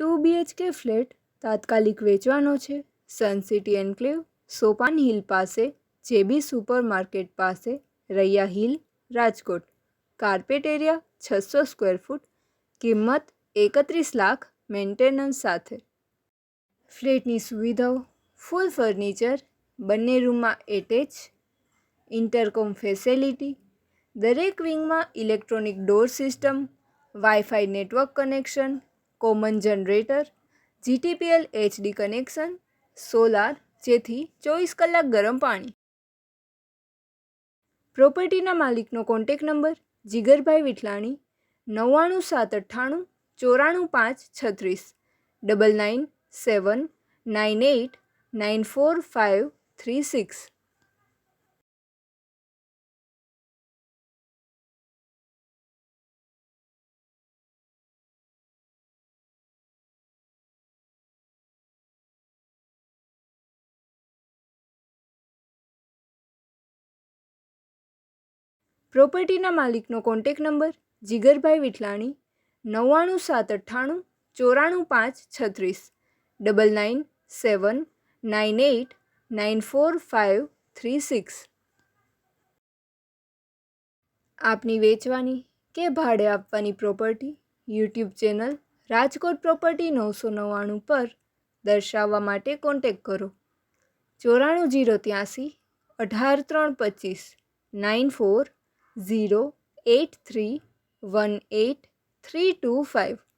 2 BHK flat તાત્કાલિક વેચવાનો છે. સનસિટી એન્ક્લેવ, સોપાન હિલ પાસે, જેબી સુપર માર્કેટ પાસે, Raiya hill, Rajkot. Carpet area 600 square foot. કિંમત 31 લાખ મેન્ટેનન્સ સાથે. ફ્લેટની સુવિધાઓ: ફૂલ ફર્નિચર, બંને રૂમમાં એટેચ, ઇન્ટરકોમ ફેસિલિટી, દરેક વિંગમાં electronic door system, WiFi network connection, common generator, GTPL HD connection, solar, જેથી 24 કલાક ગરમ પાણી. પ્રોપર્ટીના માલિકનો કોન્ટેક નંબર: જીગરભાઈ વિઠલાણી, 9978944536, 9979894536. પ્રોપર્ટીના માલિકનો કોન્ટેક નંબર: જીગરભાઈ વિઠલાણી, 9978944536, 9979894536. આપની વેચવાની કે ભાડે આપવાની property YouTube channel Rajkot property 999 પર દર્શાવવા માટે કોન્ટેક કરો. 94083 18325 9408318325.